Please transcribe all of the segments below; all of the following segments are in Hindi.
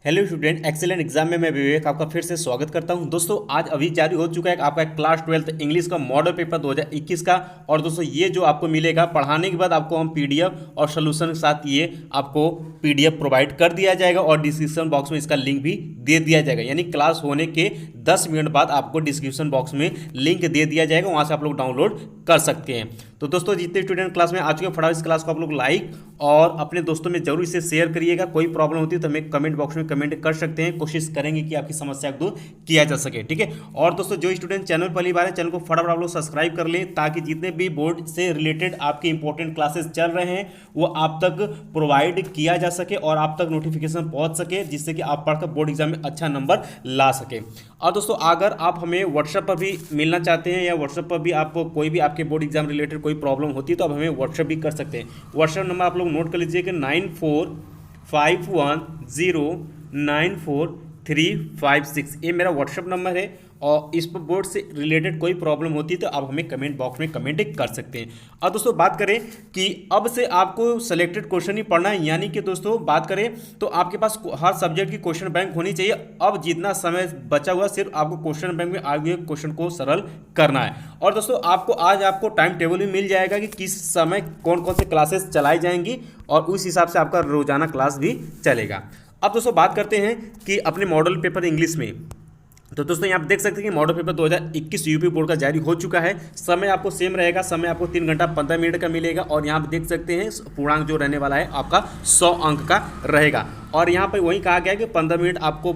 हेलो स्टूडेंट, एक्सीलेंट एग्जाम में मैं विवेक आपका फिर से स्वागत करता हूं। दोस्तों आज अभी जारी हो चुका है आपका क्लास 12 इंग्लिश का मॉडल पेपर 2021 का। और दोस्तों ये जो आपको मिलेगा पढ़ाने के बाद आपको हम पीडीएफ और सोल्यूशन के साथ ये आपको पीडीएफ प्रोवाइड कर दिया जाएगा और डिस्क्रिप्शन बॉक्स में इसका लिंक भी दे दिया जाएगा। यानी क्लास होने के 10 मिनट बाद आपको डिस्क्रिप्शन बॉक्स में लिंक दे दिया जाएगा, वहाँ से आप लोग डाउनलोड कर सकते हैं। तो दोस्तों जितने स्टूडेंट क्लास में आ चुके हैं फटाफट इस क्लास को आप लोग लाइक और अपने दोस्तों में जरूर इसे शेयर करिएगा। कोई प्रॉब्लम होती है तो हमें कमेंट बॉक्स में कमेंट कर सकते हैं, कोशिश करेंगे कि आपकी समस्या को दूर किया जा सके। ठीक है। और दोस्तों जो स्टूडेंट चैनल पहली बार है चैनल को फटाफट आप लोग सब्सक्राइब कर लें, ताकि जितने भी बोर्ड से रिलेटेड आपके इंपॉर्टेंट क्लासेस चल रहे हैं वो आप तक प्रोवाइड किया जा सके और आप तक नोटिफिकेशन पहुंच सके, जिससे कि आप पढ़कर बोर्ड एग्जाम में अच्छा नंबर ला सके। और दोस्तों अगर आप हमें व्हाट्सएप पर भी मिलना चाहते हैं या व्हाट्सएप पर भी आपको कोई भी आपके बोर्ड एग्जाम रिलेटेड कोई प्रॉब्लम होती है तो आप हमें व्हाट्सएप भी कर सकते हैं। व्हाट्सएप नंबर आप लोग नोट कर लीजिए कि 9451094356। ये मेरा व्हाट्सएप नंबर है और इस पर बोर्ड से रिलेटेड कोई प्रॉब्लम होती है तो आप हमें कमेंट बॉक्स में कमेंट कर सकते हैं। और दोस्तों बात करें कि अब से आपको सेलेक्टेड क्वेश्चन ही पढ़ना है, यानी कि दोस्तों बात करें तो आपके पास हर सब्जेक्ट की क्वेश्चन बैंक होनी चाहिए। अब जितना समय बचा हुआ सिर्फ आपको क्वेश्चन बैंक में आए हुए क्वेश्चन को सरल करना है। और दोस्तों आज आपको टाइम टेबल भी मिल जाएगा कि किस समय कौन कौन से क्लासेस चलाई जाएंगी और उस हिसाब से आपका रोजाना क्लास भी चलेगा। अब दोस्तों बात करते हैं कि अपने मॉडल पेपर इंग्लिश में। तो दोस्तों यहाँ आप देख सकते हैं कि मॉडल पेपर 2021 यूपी बोर्ड का जारी हो चुका है। समय आपको सेम रहेगा, समय आपको 3 घंटा 15 मिनट का मिलेगा और यहाँ आप देख सकते हैं पूर्णांक जो रहने वाला है आपका 100 अंक का रहेगा। और यहाँ पर वही कहा गया है कि 15 मिनट आपको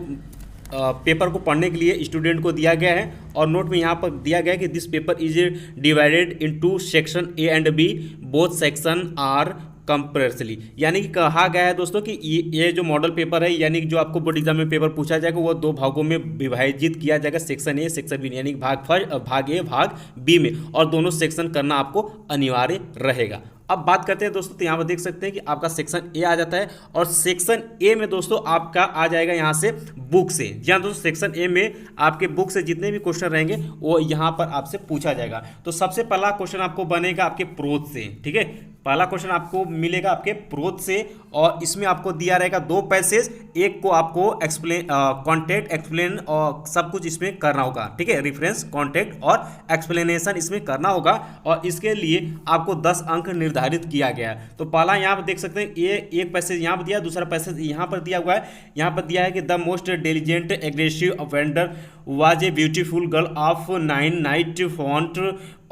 पेपर को पढ़ने के लिए स्टूडेंट को दिया गया है। और नोट में यहाँ पर दिया गया है कि this paper is divided into section A and B, both section are compulsory. यानी कि कहा गया है दोस्तों कि ये जो मॉडल पेपर है, यानी कि जो आपको बोर्ड एग्जाम में पेपर पूछा जाएगा वो 2 भागों में विभाजित किया जाएगा, सेक्शन ए सेक्शन बी, यानी कि भाग ए भाग बी में, और दोनों सेक्शन करना आपको अनिवार्य रहेगा। अब बात करते हैं दोस्तों, तो यहाँ पर देख सकते हैं कि आपका सेक्शन ए आ जाता है और सेक्शन ए में दोस्तों आपका आ जाएगा यहाँ से बुक से। जी हाँ दोस्तों, सेक्शन ए में आपके बुक से जितने भी क्वेश्चन रहेंगे वो यहाँ पर आपसे पूछा जाएगा। तो सबसे पहला क्वेश्चन आपको बनेगा आपके प्रोज से। ठीक है, पहला क्वेश्चन आपको मिलेगा आपके प्रोज से और इसमें आपको दिया रहेगा 2 पैसेज। एक को आपको एक्सप्लेन कॉन्टेक्ट एक्सप्लेन और सब कुछ इसमें करना होगा। ठीक है, रेफरेंस कॉन्टेक्ट और एक्सप्लेनेशन इसमें करना होगा और इसके लिए आपको 10 अंक निर्धारित किया गया है। तो पहला यहाँ पर देख सकते हैं ये एक पैसेज यहाँ पर दिया, दूसरा पैसेज यहाँ पर दिया हुआ है। यहाँ पर दिया है कि the most diligent aggressive offender was a beautiful girl of 9 night font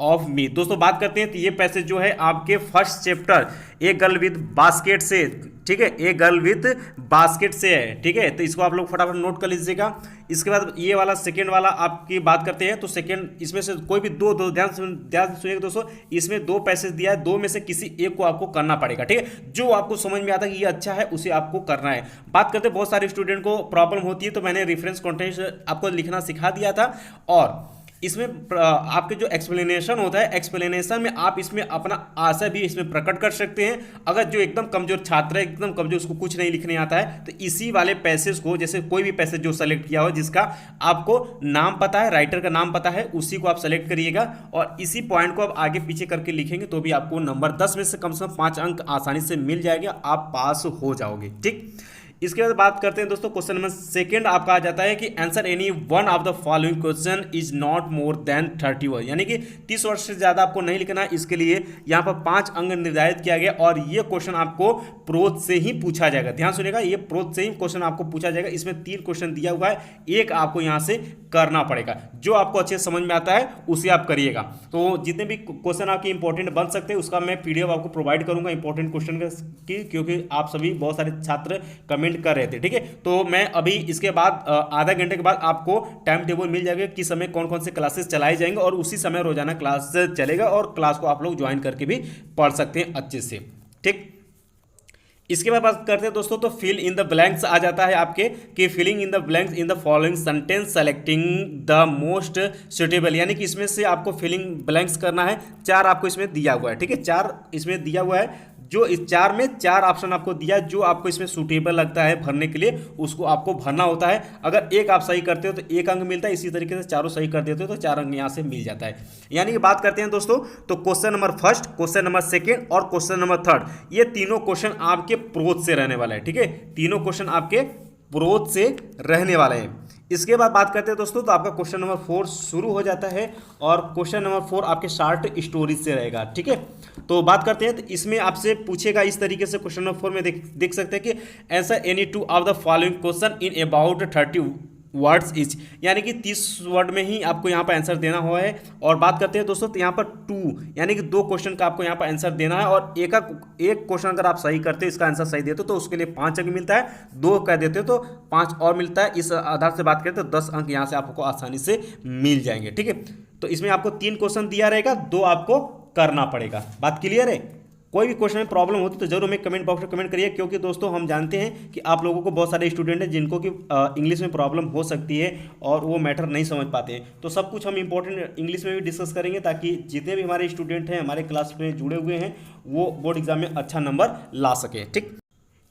of me. दोस्तों बात करते हैं तो ये पैसेज जो है आपके first chapter a girl with basket से, ठीक है, ए गर्ल विद बास्केट से है। ठीक है, तो इसको आप लोग फटाफट नोट कर लीजिएगा। इसके बाद ये वाला सेकेंड वाला आपकी बात करते हैं तो सेकेंड इसमें से कोई भी दो ध्यान सुनिएगा दोस्तों, इसमें 2 पैसेज दिया है, 2 में से किसी एक को आपको करना पड़ेगा। ठीक है, जो आपको समझ में आता है कि ये अच्छा है उसे आपको करना है। बात करते हैं बहुत सारे स्टूडेंट को प्रॉब्लम होती है तो मैंने रेफरेंस कॉन्टेक्स्ट आपको लिखना सिखा दिया था और इसमें आपके जो एक्सप्लेनेशन होता है, एक्सप्लेनेशन में आप इसमें अपना आशय भी इसमें प्रकट कर सकते हैं। अगर जो एकदम कमजोर छात्र है, एकदम कमजोर, उसको कुछ नहीं लिखने आता है, तो इसी वाले पैसेज को, जैसे कोई भी पैसेज जो सेलेक्ट किया हो जिसका आपको नाम पता है, राइटर का नाम पता है, उसी को आप सेलेक्ट करिएगा और इसी पॉइंट को आप आगे पीछे करके लिखेंगे तो भी आपको नंबर 10 में से कम 5 अंक आसानी से मिल जाएगा, आप पास हो जाओगे। ठीक, इसके बाद बात करते हैं दोस्तों क्वेश्चन नंबर सेकंड आपका आ जाता है कि answer any one of the following question is not more than 30 word, यानी कि 30 वर्ड से ज्यादा आपको नहीं लिखना है। इसके लिए यहाँ पर 5 अंक निर्धारित किया गया और ये क्वेश्चन आपको प्रोज से ही पूछा जाएगा। ध्यान सुनिएगा, ये प्रोज से ही क्वेश्चन आपको पूछा जाएगा। इसमें 3 क्वेश्चन दिया हुआ है, एक आपको यहाँ से करना पड़ेगा। जो आपको अच्छे समझ में आता है उसे आप करिएगा। तो जितने भी क्वेश्चन आपके इंपॉर्टेंट बन सकते हैं उसका मैं पीडीएफ आपको प्रोवाइड करूंगा इंपॉर्टेंट क्वेश्चन की, क्योंकि आप सभी बहुत सारे छात्र कमेंट कर रहे थे। ठीक है, तो मैं अभी इसके बाद आधा घंटे के बाद आपको टाइम टेबल मिल जाएगा कि समय कौन कौन से क्लासेस चलाए जाएंगे और उसी समय रोजाना क्लास चलेगा और क्लास को आप लोग ज्वाइन करके भी पढ़ सकते हैं अच्छे से। ठीक, इसके बाद बात करते हैं दोस्तों तो फिल इन द ब्लैंक्स आ जाता है आपके कि filling in the blanks in the following sentence selecting the most suitable, यानी कि इसमें से आपको फिलिंग ब्लैंक्स करना है। 4 आपको इसमें दिया हुआ है। ठीक है, 4 इसमें दिया हुआ है, जो इस 4 में 4 ऑप्शन आपको दिया, जो आपको इसमें सूटेबल लगता है भरने के लिए उसको आपको भरना होता है। अगर एक आप सही करते हो तो 1 अंक मिलता है, इसी तरीके से चारों सही कर देते हो तो 4 अंक यहाँ से मिल जाता है। यानी कि बात करते हैं दोस्तों तो question number first, question number second और क्वेश्चन नंबर थर्ड, ये तीनों क्वेश्चन आपके प्रोज से रहने वाला है। ठीक है, तीनों क्वेश्चन आपके प्रोज से रहने वाले हैं। इसके बाद बात करते हैं दोस्तों, तो आपका क्वेश्चन नंबर 4 शुरू हो जाता है और क्वेश्चन नंबर 4 आपके शॉर्ट स्टोरीज से रहेगा। ठीक है, तो बात करते हैं, तो इसमें आपसे पूछेगा इस तरीके से। क्वेश्चन नंबर 4 में देख सकते हैं कि answer any two of the following question in about 30 words etch, यानी कि 30 वर्ड में ही आपको यहाँ पर आंसर देना हुआ है। और बात करते हैं दोस्तों, तो यहाँ पर 2 यानी कि 2 क्वेश्चन का आपको यहाँ पर आंसर देना है और एक क्वेश्चन अगर आप सही करते हो, इसका आंसर सही देते हो तो उसके लिए 5 अंक मिलता है, 2 कह देते हो तो 5 और मिलता है। इस आधार से बात करें तो 10 अंक यहाँ से आपको आसानी से मिल जाएंगे। ठीक है, तो इसमें आपको 3 क्वेश्चन दिया रहेगा, 2 आपको करना पड़ेगा। बात क्लियर है? कोई भी क्वेश्चन में प्रॉब्लम होती तो जरूर हमें कमेंट बॉक्स में कमेंट करिए, क्योंकि दोस्तों हम जानते हैं कि आप लोगों को बहुत सारे स्टूडेंट हैं जिनको कि इंग्लिश में प्रॉब्लम हो सकती है और वो मैटर नहीं समझ पाते हैं। तो सब कुछ हम इंपॉर्टेंट इंग्लिश में भी डिस्कस करेंगे, ताकि जितने भी हमारे स्टूडेंट हैं हमारे क्लास में जुड़े हुए हैं वो बोर्ड एग्जाम में अच्छा नंबर ला सके। ठीक,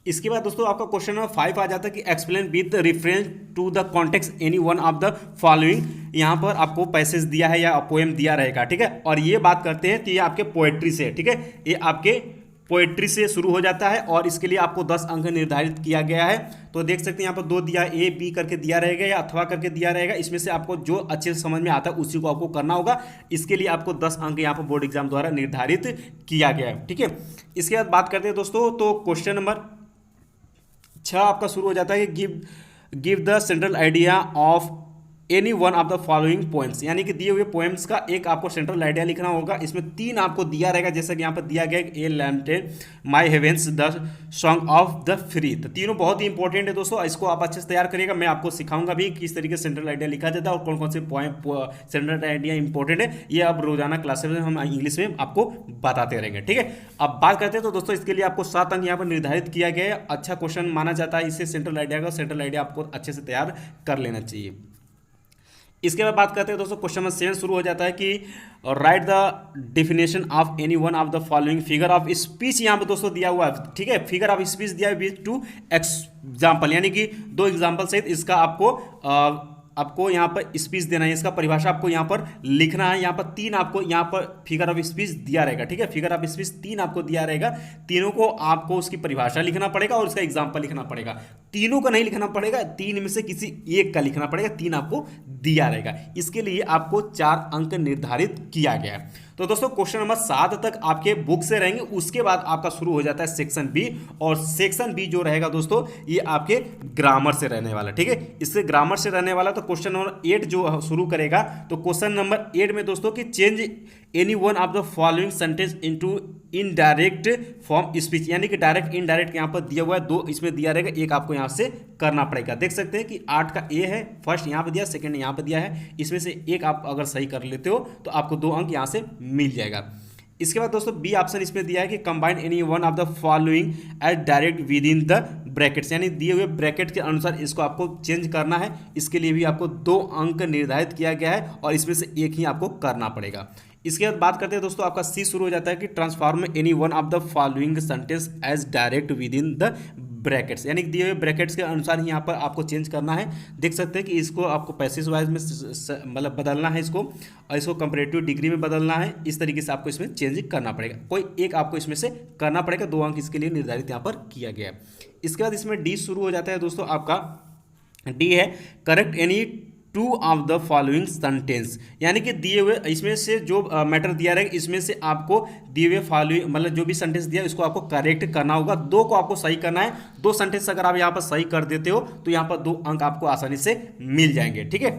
इसके बाद दोस्तों आपका क्वेश्चन नंबर 5 आ जाता है कि explain with reference to the context any one of the following. यहाँ पर आपको पैसेज दिया है या पोएम दिया रहेगा। ठीक है, और ये बात करते हैं तो ये आपके पोएट्री से, ठीक है, ये आपके पोएट्री से शुरू हो जाता है और इसके लिए आपको 10 अंक निर्धारित किया गया है। तो देख सकते हैं यहाँ पर 2 दिया, ए बी करके दिया रहेगा या अथवा करके दिया रहेगा। इसमें से आपको जो अच्छे से समझ में आता है उसी को आपको करना होगा। इसके लिए आपको 10 अंक यहाँ पर बोर्ड एग्जाम द्वारा निर्धारित किया गया है। ठीक है, इसके बाद बात करते हैं दोस्तों, तो क्वेश्चन नंबर 6 आपका शुरू हो जाता है कि give the central idea of any one of the following poems, यानी कि दिए हुए पोएम्स का एक आपको सेंट्रल आइडिया लिखना होगा। इसमें 3 आपको दिया रहेगा, जैसा कि यहाँ पर दिया गया a lamented, my heavens, the song of the free. तो तीनों बहुत ही इंपॉर्टेंट है दोस्तों, इसको आप अच्छे से तैयार करिएगा। मैं आपको सिखाऊंगा भी किस तरीके से सेंट्रल आइडिया लिखा जाता है और कौन कौन से पोएम सेंट्रल आइडिया इंपॉर्टेंट है, ये अब रोजाना क्लासेस में हम इंग्लिश में आपको बताते रहेंगे। ठीक है, अब बात करते हैं तो दोस्तों इसके लिए आपको 7 अंक यहाँ पर निर्धारित किया गया है। अच्छा क्वेश्चन माना जाता है इससे सेंट्रल आइडिया का। सेंट्रल आइडिया आपको अच्छे से तैयार कर लेना चाहिए। इसके बाद बात करते हैं दोस्तों, क्वेश्चन नंबर 7 शुरू हो जाता है कि right the definition of any one of the following figure of speech. यहाँ पे दोस्तों दिया हुआ है, ठीक है, फिगर ऑफ स्पीच दिया है विद 2 एग्जाम्पल, यानी कि 2 एग्जाम्पल सहित इसका आपको यहाँ पर स्पीच देना है। इसका परिभाषा आपको यहाँ पर लिखना है। यहाँ पर 3 आपको यहाँ पर फिगर ऑफ स्पीच दिया रहेगा। ठीक है, फिगर ऑफ स्पीच 3 आपको दिया रहेगा, तीनों को आपको उसकी परिभाषा लिखना पड़ेगा और उसका एग्जाम्पल लिखना पड़ेगा। तीनों का नहीं लिखना पड़ेगा, 3 में से किसी एक का लिखना पड़ेगा। 3 आपको दिया रहेगा, इसके लिए आपको 4 अंक निर्धारित किया गया है। तो दोस्तों क्वेश्चन नंबर 7 तक आपके बुक से रहेंगे। उसके बाद आपका शुरू हो जाता है सेक्शन बी, और सेक्शन बी जो रहेगा दोस्तों ये आपके ग्रामर से रहने वाला। ठीक है, इससे ग्रामर से रहने वाला। तो क्वेश्चन नंबर 8 जो शुरू करेगा, तो क्वेश्चन नंबर 8 में दोस्तों कि change any one of the following sentence into indirect form speech, यानी कि डायरेक्ट इनडायरेक्ट यहाँ पर दिया हुआ है, 2 इसमें दिया रहेगा, एक आपको यहाँ से करना पड़ेगा। देख सकते हैं कि 8 का ए है, फर्स्ट यहाँ पर दिया, सेकंड यहाँ पर दिया है, इसमें से एक आप अगर सही कर लेते हो तो आपको 2 अंक यहाँ से मिल जाएगा। इसके बाद दोस्तों बी ऑप्शन इसमें दिया है कि combine any one of the following as direct within the brackets, यानी दिए हुए ब्रैकेट के अनुसार इसको आपको चेंज करना है। इसके लिए भी आपको 2 अंक निर्धारित किया गया है और इसमें से एक ही आपको करना पड़ेगा। इसके बाद बात करते हैं दोस्तों, आपका सी शुरू हो जाता है कि transform any one of the following sentence as direct within the brackets, यानी दिए हुए ब्रैकेट्स के अनुसार ही यहाँ पर आपको चेंज करना है। देख सकते हैं कि इसको आपको पैसेज वाइज में मतलब बदलना है इसको, और इसको कंपैरेटिव डिग्री में बदलना है। इस तरीके से आपको इसमें चेंज करना पड़ेगा, कोई एक आपको इसमें से करना पड़ेगा। 2 अंक इसके लिए निर्धारित यहाँ पर किया गया है। इसके बाद इसमें डी शुरू हो जाता है दोस्तों, आपका डी है correct any 2 of the following sentence, यानी कि दिए हुए इसमें से जो मैटर दिया रहेगा इसमें से आपको दिए हुए फॉलोइंग मतलब जो भी सेंटेंस दिया है इसको आपको करेक्ट करना होगा। 2 को आपको सही करना है। 2 सेंटेंस अगर आप यहाँ पर सही कर देते हो तो यहाँ पर 2 अंक आपको आसानी से मिल जाएंगे। ठीक है,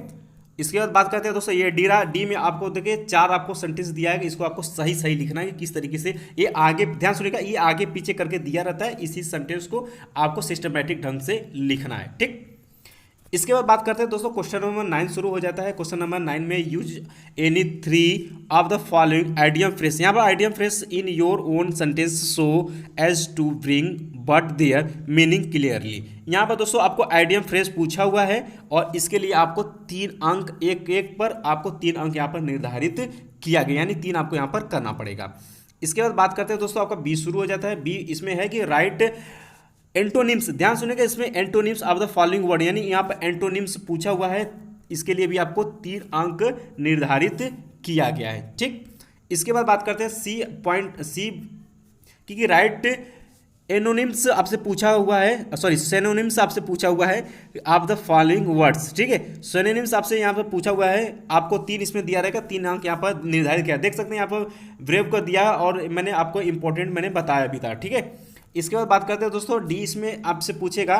इसके बाद बात करते हैं दोस्तों ये डी में आपको देखिए 4 आपको सेंटेंस दिया है, इसको आपको सही सही लिखना है कि किस तरीके से ये आगे, ध्यान सुनिएगा, ये आगे पीछे करके दिया रहता है। इसी सेंटेंस को आपको सिस्टमैटिक ढंग से लिखना है। ठीक, इसके बाद बात करते हैं दोस्तों क्वेश्चन नंबर 9 शुरू हो जाता है। क्वेश्चन नंबर 9 में use any 3 of the following idiom phrase, यहाँ पर idiom phrase in your own sentence so as to bring but their meaning clearly. यहाँ पर दोस्तों आपको आइडियम फ्रेज पूछा हुआ है और इसके लिए आपको 3 अंक, एक पर आपको 3 अंक यहाँ पर निर्धारित किया गया, यानी 3 आपको यहाँ पर करना पड़ेगा। इसके बाद बात करते हैं दोस्तों आपका बी शुरू हो जाता है। बी इसमें है कि राइट एंटोनिम्स, ध्यान सुनिएगा, इसमें antonyms of the following word, यानी यहाँ पर एंटोनिम्स पूछा हुआ है। इसके लिए भी आपको 3 अंक निर्धारित किया गया है। ठीक, इसके बाद बात करते हैं सी की राइट एनोनिम्स आपसे पूछा हुआ है, सॉरी सेनोनिम्स आपसे पूछा हुआ है आप द फॉलोइंग वर्ड्स, ठीक है। सेनोनिम्स आपसे यहाँ पर पूछा हुआ है, आपको 3 इसमें दिया रहेगा, 3 अंक यहाँ पर निर्धारित किया, देख सकते हैं यहाँ पर ब्रेव को दिया और मैंने आपको इंपॉर्टेंट मैंने बताया भी था, ठीक है। इसके बाद बात करते हैं दोस्तों, डी इसमें आपसे पूछेगा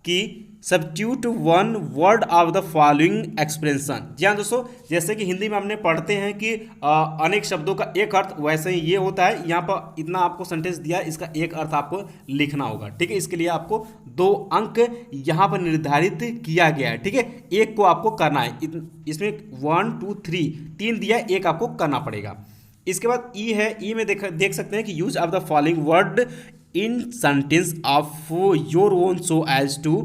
कि substitute one word of the following expression. जी हाँ दोस्तों, जैसे कि हिंदी में हमने पढ़ते हैं कि अनेक शब्दों का एक अर्थ, वैसे ही ये होता है, यहाँ पर इतना आपको सेंटेंस दिया है, इसका एक अर्थ आपको लिखना होगा, ठीक है। इसके लिए आपको 2 अंक यहाँ पर निर्धारित किया गया है, ठीक है। एक को आपको करना है, इसमें 1 2 3 दिया है, एक आपको करना पड़ेगा। इसके बाद ई है, ई में देख सकते हैं कि use of the following word in sentence of your own so as to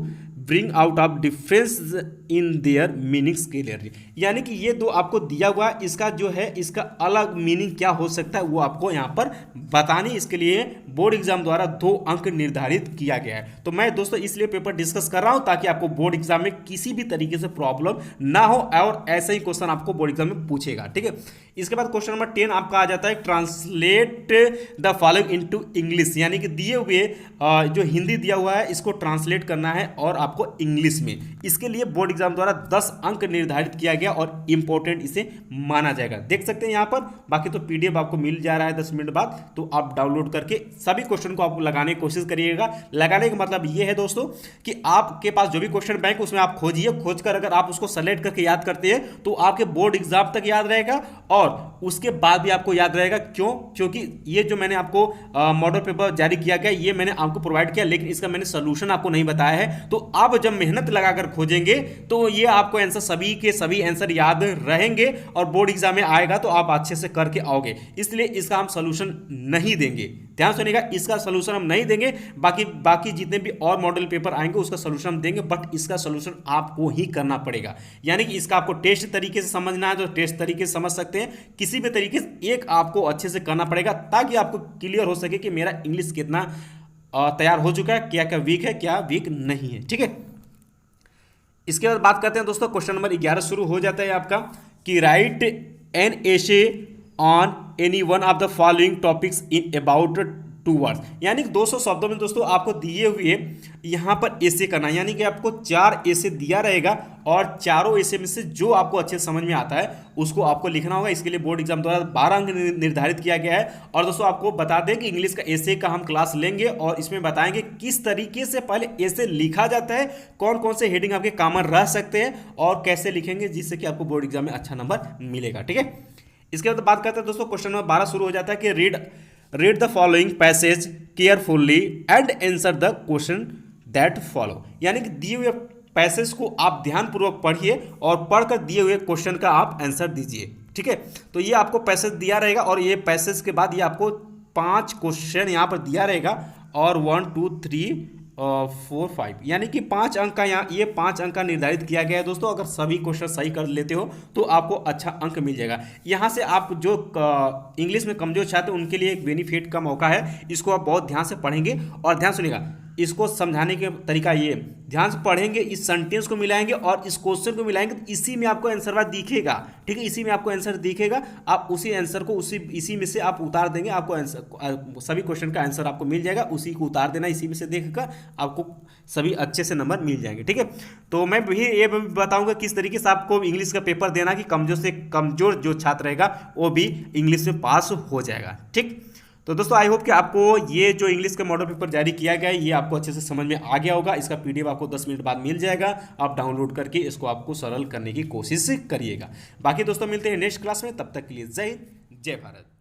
bring out of difference in their meanings clearly। यानी कि ये 2 आपको दिया हुआ, इसका जो है इसका अलग मीनिंग क्या हो सकता है वो आपको यहाँ पर बतानी, इसके लिए बोर्ड एग्जाम द्वारा 2 अंक निर्धारित किया गया है। तो मैं दोस्तों इसलिए पेपर डिस्कस कर रहा हूँ ताकि आपको बोर्ड एग्जाम में किसी भी तरीके से प्रॉब्लम ना हो, और ऐसा ही क्वेश्चन आपको बोर्ड एग्जाम में पूछेगा, ठीक है। इसके बाद क्वेश्चन नंबर 10 आपका आ जाता है translate the following into English, यानी कि दिए हुए जो हिंदी दिया हुआ है इसको ट्रांसलेट करना है और आपको इंग्लिश में। इसके लिए बोर्ड एग्जाम द्वारा 10 अंक निर्धारित किया गया और इंपॉर्टेंट इसे माना जाएगा, देख सकते हैं यहाँ पर। बाकी तो पीडीएफ आपको मिल जा रहा है 10 मिनट बाद, तो आप डाउनलोड करके सभी क्वेश्चन को आप लगाने की कोशिश करिएगा। लगाने का मतलब ये है दोस्तों कि आपके पास जो भी क्वेश्चन बैंक उसमें आप खोजिए, खोजकर अगर आप उसको सेलेक्ट करके याद करते हैं तो आपके बोर्ड एग्जाम तक याद रहेगा और उसके बाद भी आपको याद रहेगा। क्यों? क्योंकि ये जो मैंने आपको मॉडल पेपर जारी किया गया ये मैंने आपको प्रोवाइड किया, लेकिन इसका मैंने सोल्यूशन आपको नहीं बताया है। तो आप जब मेहनत लगाकर खोजेंगे तो ये आपको आंसर सभी के सभी आंसर याद रहेंगे और बोर्ड एग्जाम में आएगा तो आप अच्छे से करके आओगे। इसलिए इसका हम सोल्यूशन नहीं देंगे, ध्यान सुनिएगा, इसका सोल्यूशन हम नहीं देंगे। बाकी जितने भी और मॉडल पेपर आएंगे उसका सोल्यूशन हम देंगे, बट इसका सोल्यूशन आपको ही करना पड़ेगा। यानी कि इसका आपको टेस्ट तरीके से समझना है तो टेस्ट तरीके से समझ सकते हैं, किसी भी तरीके से एक आपको अच्छे से करना पड़ेगा ताकि आपको क्लियर हो सके कि मेरा इंग्लिश कितना तैयार हो चुका है, क्या क्या वीक है, क्या वीक नहीं है, ठीक है। इसके बाद बात करते हैं दोस्तों, क्वेश्चन नंबर 11 शुरू हो जाता है आपका कि right an essay on any one of the following topics in about 2 words. यानी कि 200 शब्दों में दोस्तों आपको दिए हुए यहाँ पर ऐसे करना, यानी कि आपको 4 ऐसे दिया रहेगा और चारों ऐसे में से जो आपको अच्छे समझ में आता है उसको आपको लिखना होगा। इसके लिए बोर्ड एग्जाम द्वारा 12 अंक निर्धारित किया गया है। और दोस्तों आपको बता दें कि इंग्लिश का ऐसे का हम क्लास लेंगे और इसमें बताएंगे किस तरीके से पहले ऐसे लिखा जाता है, कौन कौन से हेडिंग आपके कॉमन रह सकते हैं और कैसे लिखेंगे जिससे कि आपको बोर्ड एग्जाम में अच्छा नंबर मिलेगा, ठीक है। इसके बाद बात करते हैं दोस्तों, क्वेश्चन नंबर 12 शुरू हो जाता है कि read the following passage carefully and answer the question that follow. यानी कि दिए हुए पैसेज को आप ध्यानपूर्वक पढ़िए और पढ़कर दिए हुए क्वेश्चन का आप आंसर दीजिए, ठीक है। तो ये आपको पैसेज दिया रहेगा और ये पैसेज के बाद ये आपको 5 क्वेश्चन यहाँ पर दिया रहेगा और 1 2 3 4 5 यानी कि 5 अंक का यहाँ ये 5 अंक का निर्धारित किया गया है दोस्तों। अगर सभी क्वेश्चन सही कर लेते हो तो आपको अच्छा अंक मिल जाएगा। यहाँ से आप जो इंग्लिश में कमजोर छात्र उनके लिए एक बेनिफिट का मौका है, इसको आप बहुत ध्यान से पढ़ेंगे और ध्यान सुनिएगा। इसको समझाने के तरीका ये, ध्यान से पढ़ेंगे, इस सेंटेंस को मिलाएंगे और इस क्वेश्चन को मिलाएंगे तो इसी में आपको आंसर दिखेगा, ठीक है। इसी में आपको आंसर दिखेगा, आप उसी आंसर को इसी में से आप उतार देंगे, आपको आंसर सभी क्वेश्चन का आंसर आपको मिल जाएगा। उसी को उतार देना, इसी में से देखकर आपको सभी अच्छे से नंबर मिल जाएंगे, ठीक है। तो मैं भी ये बताऊंगा किस तरीके से आपको इंग्लिश का पेपर देना कि कमजोर से कमजोर जो छात्र रहेगा वो भी इंग्लिश में पास हो जाएगा, ठीक। तो दोस्तों आई होप कि आपको ये जो इंग्लिश का मॉडल पेपर जारी किया गया है ये आपको अच्छे से समझ में आ गया होगा। इसका पीडीएफ आपको 10 मिनट बाद मिल जाएगा, आप डाउनलोड करके इसको आपको सरल करने की कोशिश करिएगा। बाकी दोस्तों मिलते हैं नेक्स्ट क्लास में, तब तक के लिए जय हिंद, जय भारत।